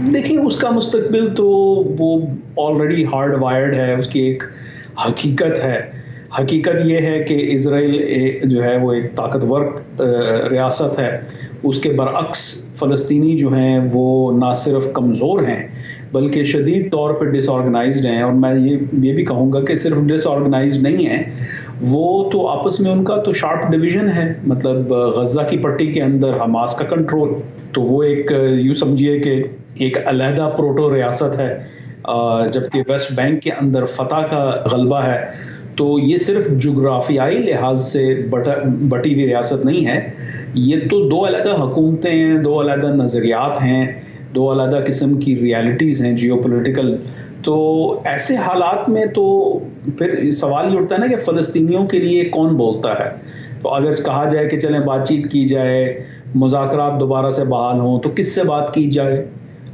देखिए, उसका मुस्तकबिल तो वो ऑलरेडी हार्ड वायर्ड है, उसकी एक हकीकत है। हकीकत ये है कि इज़राइल जो है वो एक ताकतवर रियासत है। उसके बरअक्स फ़लस्तीनी जो हैं वो ना सिर्फ़ कमज़ोर हैं, बल्कि शदीद तौर पे डिसऑर्गनाइज़्ड हैं, और मैं ये भी कहूँगा कि सिर्फ़ डिसऑर्गनाइज़्ड नहीं हैं, वो तो आपस में उनका तो शार्प डिवीज़न है। मतलब गज़ा की पट्टी के अंदर हमास का कंट्रोल, तो वो एक यूँ समझिए कि एक अलहदा प्रोटो रियासत है, जबकि वेस्ट बैंक के अंदर फ़तह का गलबा है। तो ये सिर्फ जुग्राफियाई लिहाज से बटी हुई रियासत नहीं है, ये तो दो अलहदा हुकूमतें हैं, दो अलहदा नज़रियात हैं, दो अलहदा किस्म की रियलिटीज़ हैं जियोपॉलिटिकल। तो ऐसे हालात में तो फिर सवाल ये उठता है ना कि फ़लस्तीनियों के लिए कौन बोलता है। तो अगर कहा जाए कि चलें बातचीत की जाए, मुज़ाकरात दोबारा से बहाल हों, तो किससे बात की जाए?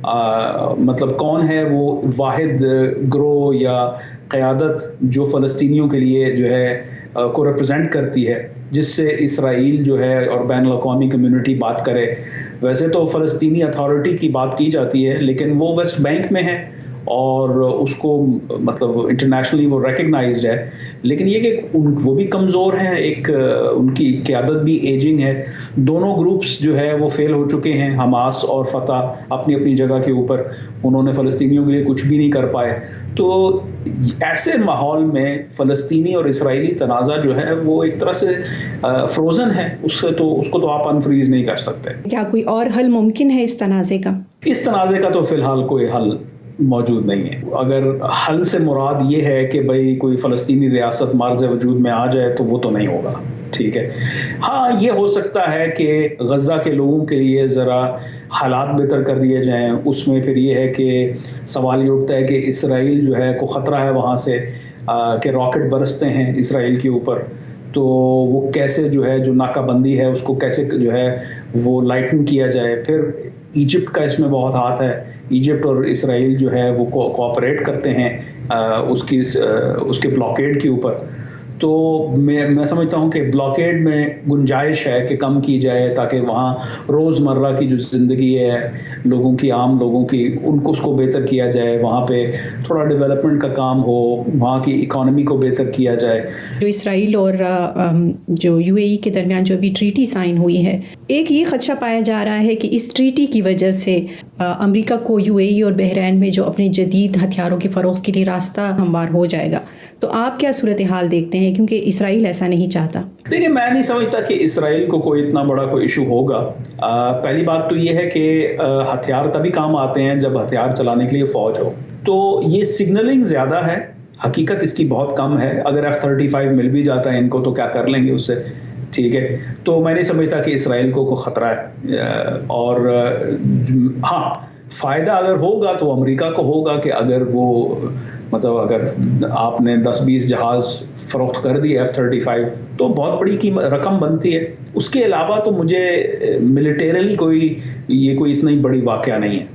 मतलब कौन है वो वाहिद ग्रोह या क़यादत जो फ़लस्तीनियों के लिए जो है को रिप्रेजेंट करती है, जिससे इसराइल जो है और बैनुल अक़वामी कम्युनिटी बात करे। वैसे तो फ़लस्तीनी अथॉरिटी की बात की जाती है, लेकिन वो वेस्ट बैंक में है और उसको मतलब इंटरनेशनली वो रिकग्नाइज्ड है, लेकिन ये कि वो भी कमज़ोर हैं, एक उनकी क़यादत भी एजिंग है। दोनों ग्रुप्स जो है वो फेल हो चुके हैं, हमास और फ़तह अपनी अपनी जगह के ऊपर, उन्होंने फ़लस्तीनियों के लिए कुछ भी नहीं कर पाए। तो ऐसे माहौल में फ़लस्तीनी और इसराइली तनाज़ा जो है वो एक तरह से फ्रोज़न है, उसको तो आप अनफ्रीज़ नहीं कर सकते। क्या कोई और हल मुमकिन है इस तनाज़े का? इस तनाज़े का तो फ़िलहाल कोई हल मौजूद नहीं है। अगर हल से मुराद ये है कि भई कोई फ़लस्तीनी रियासत मार्ज़ वजूद में आ जाए, तो वो तो नहीं होगा, ठीक है। हाँ, ये हो सकता है कि गज़ा के लोगों के लिए ज़रा हालात बेहतर कर दिए जाएँ। उसमें फिर ये है कि सवाल ये उठता है कि इसराइल जो है को ख़तरा है वहाँ से कि रॉकेट बरसते हैं इसराइल के ऊपर, तो वो कैसे जो है जो नाकाबंदी है उसको कैसे जो है वो लाइटन किया जाए। फिर इजिप्ट का इसमें बहुत हाथ है। इजिप्ट और इसराइल जो है वो कोऑपरेट करते हैं उसके ब्लॉकेड के ऊपर। तो मैं समझता हूँ कि ब्लॉकेड में गुंजाइश है कि कम की जाए, ताकि वहाँ रोज़मर्रा की जो ज़िंदगी है लोगों की, आम लोगों की, उनको उसको बेहतर किया जाए, वहाँ पे थोड़ा डेवलपमेंट का काम हो, वहाँ की इकॉनमी को बेहतर किया जाए। जो इसराइल और जो यूएई के दरमियान जो अभी ट्रीटी साइन हुई है, एक ये खदशा पाया जा रहा है कि इस ट्रीटी की वजह से अमेरिका को यूएई और बहरैन में जो अपने जदीद हथियारों के फ़रोग़ के लिए रास्ता हमवार हो जाएगा। तो आप क्या सूरत हाल देखते हैं, क्योंकि इसराइल ऐसा नहीं चाहता? देखिए, मैं नहीं समझता कि इसराइल को कोई इतना बड़ा कोई इशू होगा। पहली बात तो ये है कि हथियार तभी काम आते हैं जब हथियार चलाने के लिए फ़ौज हो। तो ये सिग्नलिंग ज़्यादा है, हकीकत इसकी बहुत कम है। अगर F-35 मिल भी जाता है इनको तो क्या कर लेंगे उससे, ठीक है। तो मैं नहीं समझता कि इसराइल को ख़तरा है। और हाँ, फ़ायदा अगर होगा तो अमेरिका को होगा कि अगर वो मतलब अगर आपने 10-20 जहाज़ फ़रोख्त कर दिए F-35, तो बहुत बड़ी रकम बनती है। उसके अलावा तो मुझे मिलिटरीली कोई इतनी बड़ी वाक़या नहीं है।